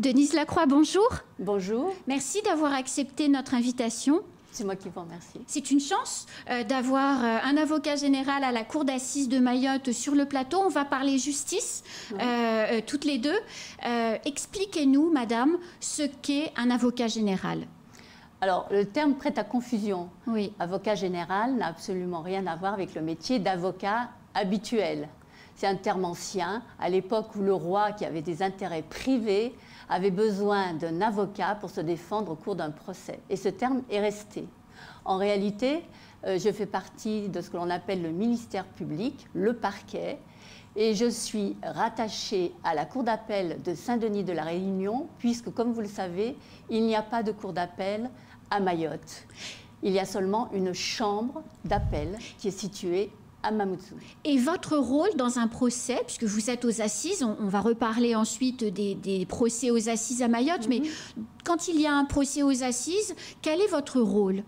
Denise Lacroix, bonjour. Bonjour. Merci d'avoir accepté notre invitation. C'est moi qui vous remercie. C'est une chance d'avoir un avocat général à la Cour d'assises de Mayotte sur le plateau. On va parler justice, toutes les deux. Expliquez-nous, madame, ce qu'est un avocat général. Alors, le terme prête à confusion. Oui. Avocat général n'a absolument rien à voir avec le métier d'avocat habituel. C'est un terme ancien, à l'époque où le roi, qui avait des intérêts privés, avait besoin d'un avocat pour se défendre au cours d'un procès. Et ce terme est resté. En réalité, je fais partie de ce que l'on appelle le ministère public, le parquet, et je suis rattachée à la cour d'appel de Saint-Denis de la Réunion, puisque, comme vous le savez, il n'y a pas de cour d'appel à Mayotte. Il y a seulement une chambre d'appel qui est située à Mamoudzou. Et votre rôle dans un procès, puisque vous êtes aux assises, on va reparler ensuite des procès aux assises à Mayotte, mais quand il y a un procès aux assises, quel est votre rôle?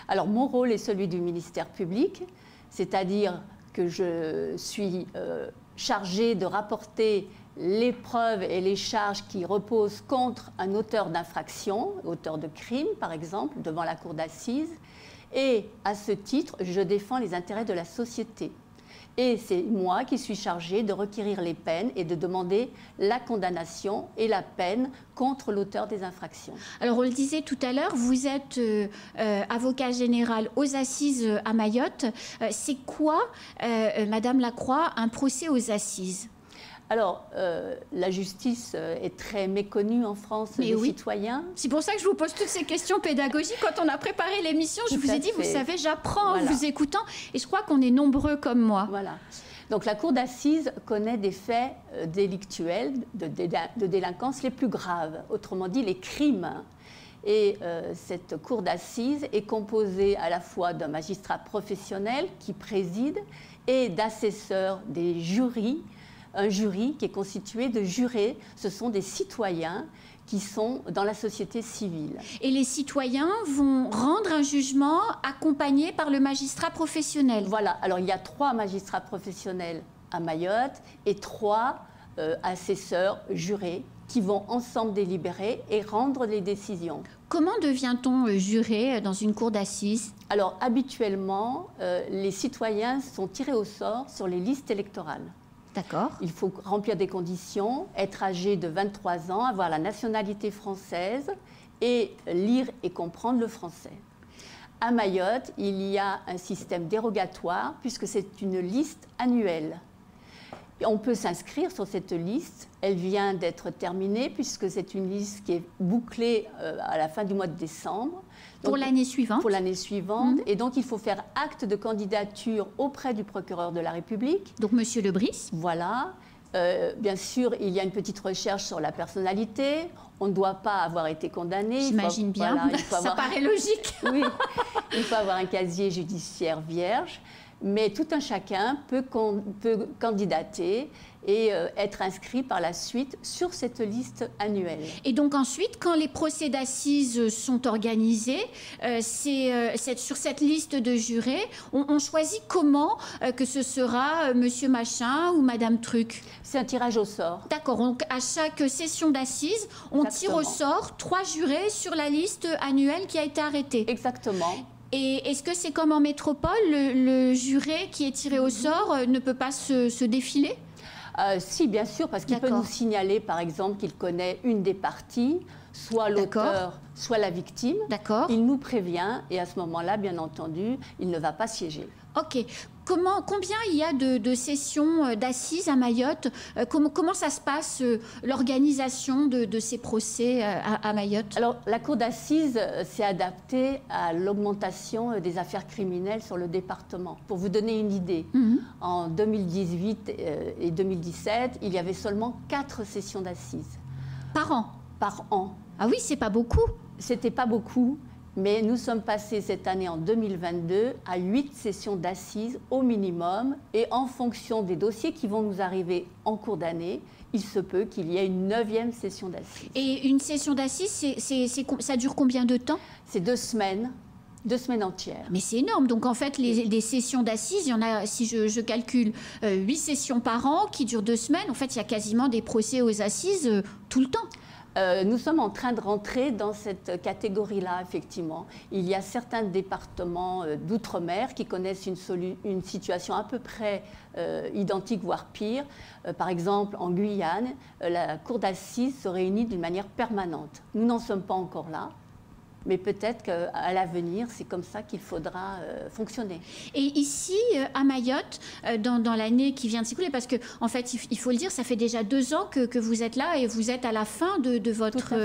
Alors, mon rôle est celui du ministère public, c'est-à-dire que je suis chargée de rapporter les preuves et les charges qui reposent contre un auteur d'infraction, auteur de crime par exemple, devant la cour d'assises. Et à ce titre, je défends les intérêts de la société. Et c'est moi qui suis chargée de requérir les peines et de demander la condamnation et la peine contre l'auteur des infractions. Alors, on le disait tout à l'heure, vous êtes avocat général aux assises à Mayotte. C'est quoi, Madame Lacroix, un procès aux assises ? Alors, la justice est très méconnue en France des citoyens. C'est pour ça que je vous pose toutes ces questions pédagogiques. Quand on a préparé l'émission, je vous ai dit, vous savez, j'apprends en vous écoutant. Et je crois qu'on est nombreux comme moi. Voilà. Donc, la cour d'assises connaît des faits délictuels, de délinquance les plus graves. Autrement dit, les crimes. Et cette cour d'assises est composée à la fois d'un magistrat professionnel qui préside et d'assesseurs des jurys. Un jury qui est constitué de jurés, ce sont des citoyens qui sont dans la société civile. Et les citoyens vont rendre un jugement accompagné par le magistrat professionnel. Voilà, alors il y a 3 magistrats professionnels à Mayotte et 3 assesseurs jurés qui vont ensemble délibérer et rendre les décisions. Comment devient-on juré dans une cour d'assises? Alors habituellement, les citoyens sont tirés au sort sur les listes électorales. D'accord. Il faut remplir des conditions, être âgé de 23 ans, avoir la nationalité française et lire et comprendre le français. À Mayotte, il y a un système dérogatoire puisque c'est une liste annuelle. Et on peut s'inscrire sur cette liste. Elle vient d'être terminée puisque c'est une liste qui est bouclée à la fin du mois de décembre. Pour l'année suivante. Pour l'année suivante. Et donc, il faut faire acte de candidature auprès du procureur de la République. Donc, Monsieur Lebris. Voilà. Bien sûr, il y a une petite recherche sur la personnalité. On ne doit pas avoir été condamné. J'imagine bien. Voilà, ça paraît logique. Oui. Il faut avoir un casier judiciaire vierge. Mais tout un chacun peut candidater et être inscrit par la suite sur cette liste annuelle. Et donc ensuite, quand les procès d'assises sont organisés, sur cette liste de jurés, on choisit comment que ce sera Monsieur Machin ou Madame Truc? C'est un tirage au sort. D'accord, donc à chaque session d'assises, on tire au sort 3 jurés sur la liste annuelle qui a été arrêtée. Exactement. Et est-ce que c'est comme en métropole, le juré qui est tiré au sort ne peut pas se défiler? Si, bien sûr, parce qu'il peut nous signaler, par exemple, qu'il connaît une des parties, soit l'auteur, soit la victime. D'accord. Il nous prévient et à ce moment-là, bien entendu, il ne va pas siéger. Ok. Combien il y a de sessions d'assises à Mayotte? Comment ça se passe, l'organisation de ces procès à Mayotte? Alors, la cour d'assises s'est adaptée à l'augmentation des affaires criminelles sur le département. Pour vous donner une idée, en 2018 et 2017, il y avait seulement 4 sessions d'assises. Par an? Par an. Ah oui, c'est pas beaucoup. C'était pas beaucoup. Mais nous sommes passés cette année, en 2022, à 8 sessions d'assises au minimum. Et en fonction des dossiers qui vont nous arriver en cours d'année, il se peut qu'il y ait une 9e session d'assises. Et une session d'assises, ça dure combien de temps? C'est 2 semaines. 2 semaines entières. Mais c'est énorme. Donc en fait, les sessions d'assises, il y en a, si je calcule, 8 sessions par an qui durent 2 semaines. En fait, il y a quasiment des procès aux assises tout le temps. Nous sommes en train de rentrer dans cette catégorie-là, effectivement. Il y a certains départements d'outre-mer qui connaissent une situation à peu près identique, voire pire. Par exemple, en Guyane, la cour d'assises se réunit d'une manière permanente. Nous n'en sommes pas encore là. Mais peut-être qu'à l'avenir, c'est comme ça qu'il faudra fonctionner. Et ici, à Mayotte, dans l'année qui vient de s'écouler, parce qu'en fait, il faut le dire, ça fait déjà 2 ans que vous êtes là et vous êtes à la fin de votre,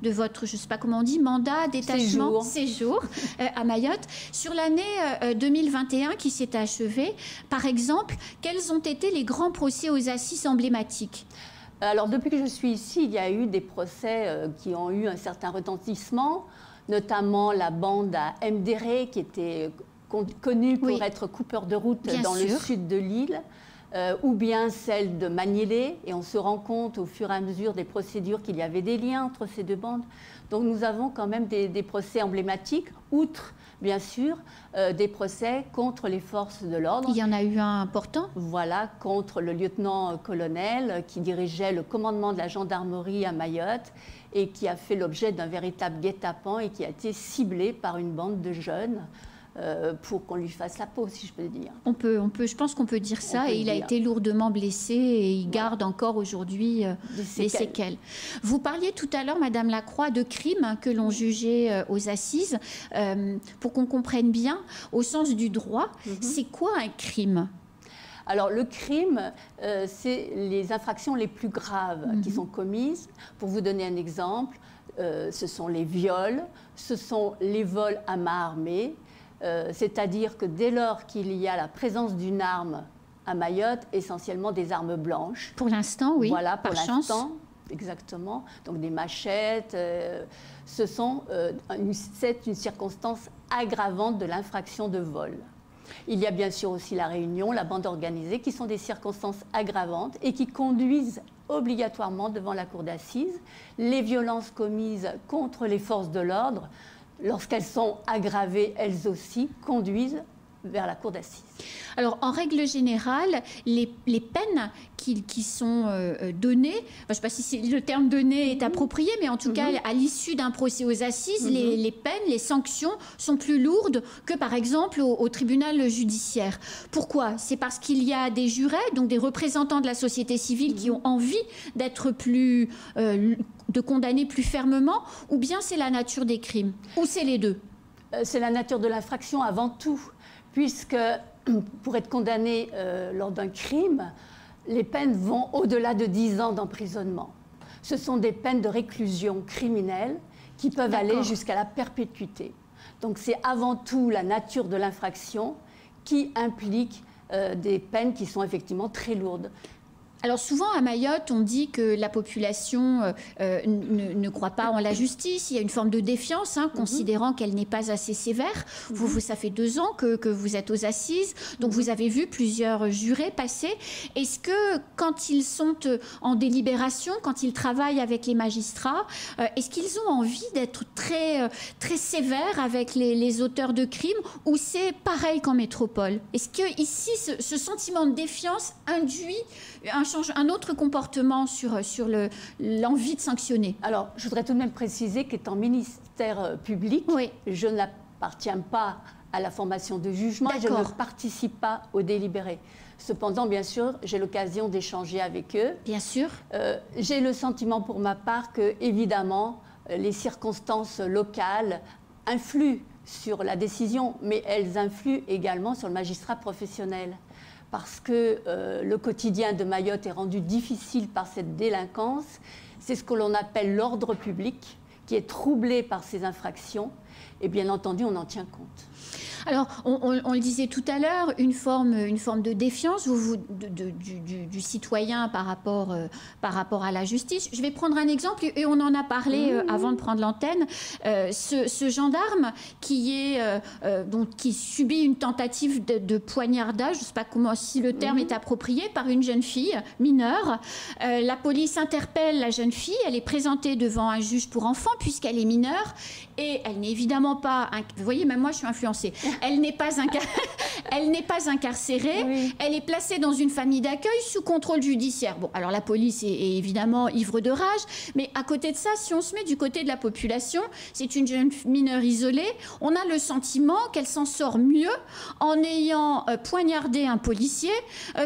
je ne sais pas comment on dit, mandat, détachement, séjour à Mayotte. Sur l'année 2021 qui s'est achevée, par exemple, quels ont été les grands procès aux assises emblématiques ? Alors, depuis que je suis ici, il y a eu des procès qui ont eu un certain retentissement, notamment la bande à Mdéré, qui était connue pour être coupeur de route dans le sud de l'île, ou bien celle de Magnélé, et on se rend compte au fur et à mesure des procédures qu'il y avait des liens entre ces 2 bandes. Donc nous avons quand même des procès emblématiques, outre bien sûr des procès contre les forces de l'ordre. Il y en a eu un important. Voilà, contre le lieutenant-colonel qui dirigeait le commandement de la gendarmerie à Mayotte et qui a fait l'objet d'un véritable guet-apens et qui a été ciblé par une bande de jeunes pour qu'on lui fasse la peau, si je peux dire. Je pense qu'on peut dire ça. Et il a été lourdement blessé et il garde encore aujourd'hui des séquelles. Vous parliez tout à l'heure, Madame Lacroix, de crimes que l'on jugeait aux assises. Pour qu'on comprenne bien, au sens du droit, c'est quoi un crime ? Alors, le crime, c'est les infractions les plus graves qui sont commises. Pour vous donner un exemple, ce sont les viols, ce sont les vols à main armée, c'est-à-dire que dès lors qu'il y a la présence d'une arme à Mayotte, essentiellement des armes blanches. Pour l'instant, oui, voilà, par chance. Exactement. Donc des machettes, c'est une circonstance aggravante de l'infraction de vol. Il y a bien sûr aussi la réunion, la bande organisée, qui sont des circonstances aggravantes et qui conduisent obligatoirement devant la cour d'assises. Les violences commises contre les forces de l'ordre, lorsqu'elles sont aggravées, elles aussi conduisent vers la cour d'assises. Alors, en règle générale, les peines qui sont données, je ne sais pas si le terme donné est approprié, mais en tout cas, à l'issue d'un procès aux assises, les peines, les sanctions sont plus lourdes que, par exemple, au tribunal judiciaire. Pourquoi ? C'est parce qu'il y a des jurés, donc des représentants de la société civile qui ont envie d'être plus... de condamner plus fermement, ou bien c'est la nature des crimes, ou c'est les deux ? C'est la nature de l'infraction avant tout, puisque pour être condamné lors d'un crime, les peines vont au-delà de 10 ans d'emprisonnement. Ce sont des peines de réclusion criminelle qui peuvent aller jusqu'à la perpétuité. Donc c'est avant tout la nature de l'infraction qui implique des peines qui sont effectivement très lourdes. Alors souvent à Mayotte, on dit que la population ne croit pas en la justice. Il y a une forme de défiance, considérant qu'elle n'est pas assez sévère. Vous, ça fait 2 ans que vous êtes aux assises, donc vous avez vu plusieurs jurés passer. Est-ce que quand ils sont en délibération, quand ils travaillent avec les magistrats, est-ce qu'ils ont envie d'être très, très sévères avec les auteurs de crimes, ou c'est pareil qu'en métropole? Est-ce que ici, ce sentiment de défiance induit un autre comportement sur l'envie de sanctionner? Alors, je voudrais tout de même préciser qu'étant ministère public, je n'appartiens pas à la formation de jugement et je ne participe pas au délibéré. Cependant, bien sûr, j'ai l'occasion d'échanger avec eux. Bien sûr. J'ai le sentiment pour ma part que, évidemment, les circonstances locales influent sur la décision, mais elles influent également sur le magistrat professionnel. Parce que le quotidien de Mayotte est rendu difficile par cette délinquance. C'est ce que l'on appelle l'ordre public, qui est troublé par ces infractions. Et bien entendu, on en tient compte. Alors, on le disait tout à l'heure, une forme de défiance du citoyen par rapport à la justice. Je vais prendre un exemple, et on en a parlé avant de prendre l'antenne. Ce gendarme qui subit une tentative de poignardage, je ne sais pas si le terme est approprié, par une jeune fille mineure. La police interpelle la jeune fille, elle est présentée devant un juge pour enfants puisqu'elle est mineure, et elle n'est évidemment évidemment pas... Vous voyez, même moi, je suis influencée. Elle n'est pas, elle n'est pas incarcérée. Oui. Elle est placée dans une famille d'accueil sous contrôle judiciaire. Bon, alors la police est évidemment ivre de rage. Mais à côté de ça, si on se met du côté de la population, c'est une jeune mineure isolée. On a le sentiment qu'elle s'en sort mieux en ayant poignardé un policier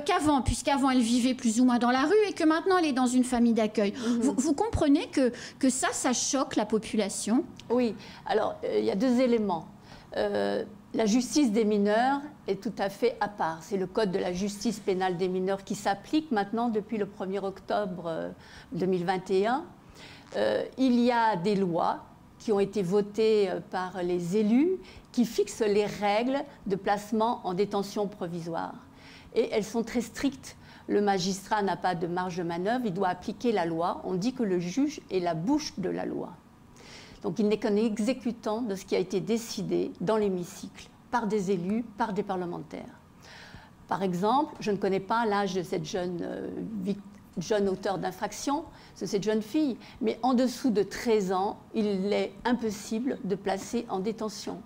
qu'avant, puisqu'avant, elle vivait plus ou moins dans la rue et que maintenant, elle est dans une famille d'accueil. Vous comprenez que ça choque la population? Oui. Alors, il y a deux éléments. La justice des mineurs est tout à fait à part. C'est le code de la justice pénale des mineurs qui s'applique maintenant depuis le 1er octobre 2021. Il y a des lois qui ont été votées par les élus qui fixent les règles de placement en détention provisoire. Et elles sont très strictes. Le magistrat n'a pas de marge de manœuvre, il doit appliquer la loi. On dit que le juge est la bouche de la loi. Donc il n'est qu'un exécutant de ce qui a été décidé dans l'hémicycle, par des élus, par des parlementaires. Par exemple, je ne connais pas l'âge de cette jeune auteure d'infraction, de cette jeune fille, mais en dessous de 13 ans, il est impossible de placer en détention.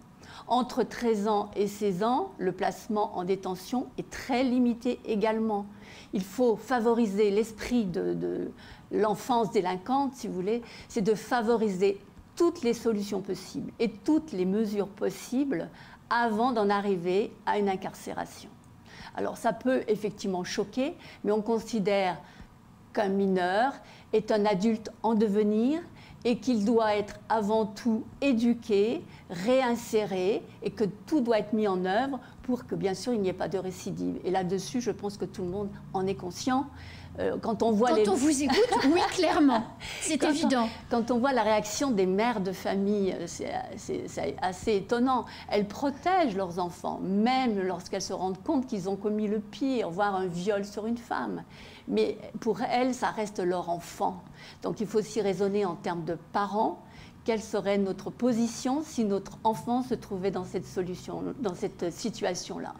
Entre 13 ans et 16 ans, le placement en détention est très limité également. Il faut favoriser l'esprit de l'enfance délinquante, si vous voulez, c'est de favoriser toutes les solutions possibles et toutes les mesures possibles avant d'en arriver à une incarcération. Alors ça peut effectivement choquer, mais on considère qu'un mineur est un adulte en devenir et qu'il doit être avant tout éduqué, réinséré et que tout doit être mis en œuvre pour que bien sûr il n'y ait pas de récidive. Et là-dessus, je pense que tout le monde en est conscient. Quand on voit on vous écoute, oui, clairement, c'est évident. Quand on voit la réaction des mères de famille, c'est assez étonnant. Elles protègent leurs enfants, même lorsqu'elles se rendent compte qu'ils ont commis le pire, voire un viol sur une femme. Mais pour elles, ça reste leur enfant. Donc il faut aussi raisonner en termes de parents. Quelle serait notre position si notre enfant se trouvait dans cette situation-là?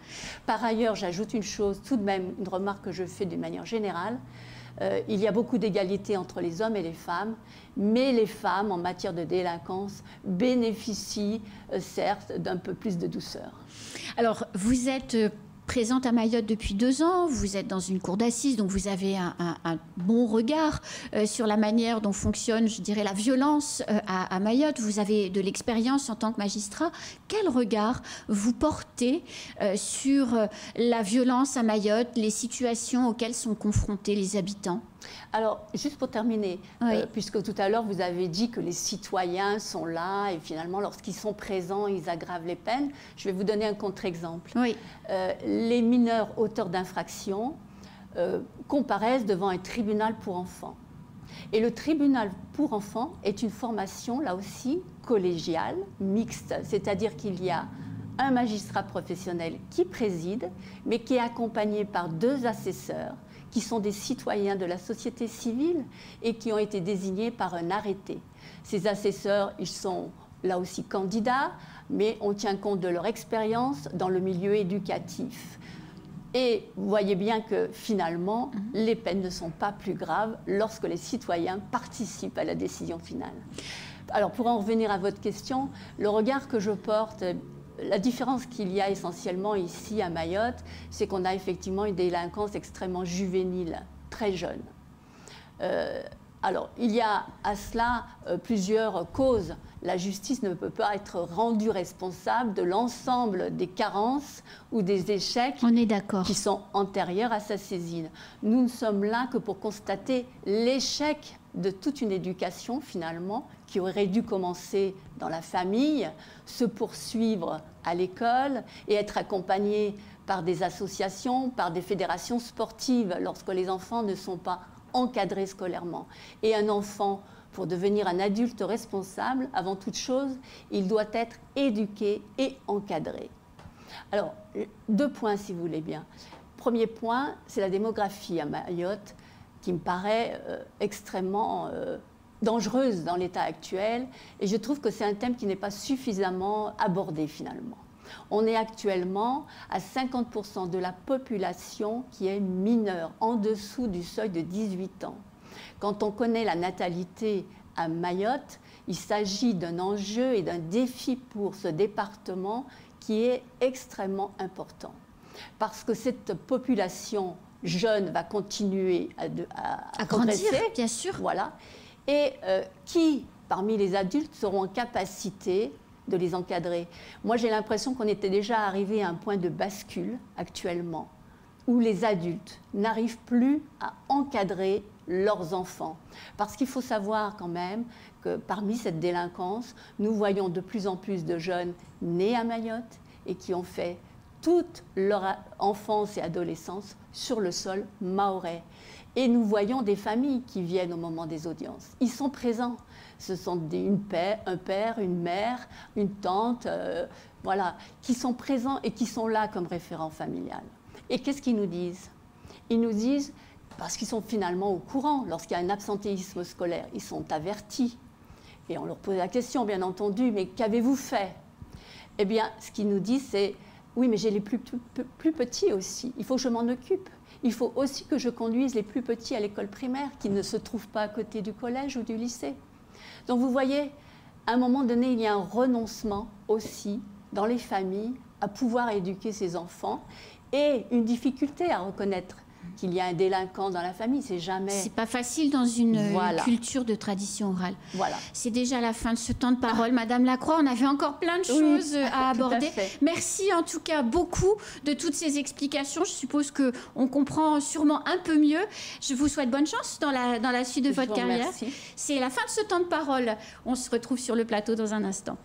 Par ailleurs, j'ajoute une chose, tout de même, une remarque que je fais d'une manière générale. Il y a beaucoup d'égalité entre les hommes et les femmes, mais les femmes, en matière de délinquance, bénéficient, certes, d'un peu plus de douceur. Alors, vous êtes présente à Mayotte depuis 2 ans, vous êtes dans une cour d'assises, donc vous avez un bon regard sur la manière dont fonctionne, je dirais, la violence à Mayotte. Vous avez de l'expérience en tant que magistrat. Quel regard vous portez sur la violence à Mayotte, les situations auxquelles sont confrontés les habitants? Alors, juste pour terminer, oui. Puisque tout à l'heure vous avez dit que les citoyens sont là et finalement lorsqu'ils sont présents, ils aggravent les peines, je vais vous donner un contre-exemple. Oui. Les mineurs auteurs d'infractions comparaissent devant un tribunal pour enfants. Et le tribunal pour enfants est une formation, là aussi, collégiale, mixte, c'est-à-dire qu'il y a un magistrat professionnel qui préside, mais qui est accompagné par 2 assesseurs, qui sont des citoyens de la société civile et qui ont été désignés par un arrêté. Ces assesseurs, ils sont là aussi candidats, mais on tient compte de leur expérience dans le milieu éducatif. Et vous voyez bien que finalement, les peines ne sont pas plus graves lorsque les citoyens participent à la décision finale. Alors pour en revenir à votre question, le regard que je porte, la différence qu'il y a essentiellement ici à Mayotte, c'est qu'on a effectivement une délinquance extrêmement juvénile, très jeune. Alors, il y a à cela plusieurs causes. La justice ne peut pas être rendue responsable de l'ensemble des carences ou des échecs qui sont antérieurs à sa saisine. Nous ne sommes là que pour constater l'échec de toute une éducation, finalement, qui aurait dû commencer dans la famille, se poursuivre à l'école et être accompagnée par des associations, par des fédérations sportives, lorsque les enfants ne sont pas encadrés scolairement. Et un enfant, pour devenir un adulte responsable, avant toute chose, il doit être éduqué et encadré. Alors, 2 points, si vous voulez bien. Premier point, c'est la démographie à Mayotte, qui me paraît extrêmement dangereuse dans l'état actuel. Et je trouve que c'est un thème qui n'est pas suffisamment abordé, finalement. On est actuellement à 50% de la population qui est mineure, en dessous du seuil de 18 ans. Quand on connaît la natalité à Mayotte, Il s'agit d'un enjeu et d'un défi pour ce département qui est extrêmement important. Parce que cette population jeune va continuer à grandir, progresser, bien sûr. Voilà. Et qui, parmi les adultes, seront en capacité de les encadrer? Moi, j'ai l'impression qu'on était déjà arrivé à un point de bascule actuellement, où les adultes n'arrivent plus à encadrer leurs enfants. Parce qu'il faut savoir quand même que parmi cette délinquance, nous voyons de plus en plus de jeunes nés à Mayotte et qui ont fait toute leur enfance et adolescence sur le sol mahorais. Et nous voyons des familles qui viennent au moment des audiences. Ils sont présents. Ce sont un père, une mère, une tante, voilà, qui sont présents et qui sont là comme référent familial. Et qu'est-ce qu'ils nous disent? Ils nous disent, parce qu'ils sont finalement au courant, lorsqu'il y a un absentéisme scolaire, ils sont avertis. Et on leur pose la question, bien entendu, mais qu'avez-vous fait? Eh bien, ce qu'ils nous disent, c'est, oui, mais j'ai les plus petits aussi, il faut que je m'en occupe. Il faut aussi que je conduise les plus petits à l'école primaire, qui ne se trouvent pas à côté du collège ou du lycée. Donc vous voyez, à un moment donné, il y a un renoncement aussi dans les familles à pouvoir éduquer ses enfants et une difficulté à reconnaître qu'il y a un délinquant dans la famille, c'est jamais... C'est pas facile dans une culture de tradition orale. Voilà. C'est déjà la fin de ce temps de parole. Madame Lacroix, on avait encore plein de choses à aborder. Merci en tout cas beaucoup de toutes ces explications. Je suppose qu'on comprend sûrement un peu mieux. Je vous souhaite bonne chance dans la suite de votre carrière. C'est la fin de ce temps de parole. On se retrouve sur le plateau dans un instant.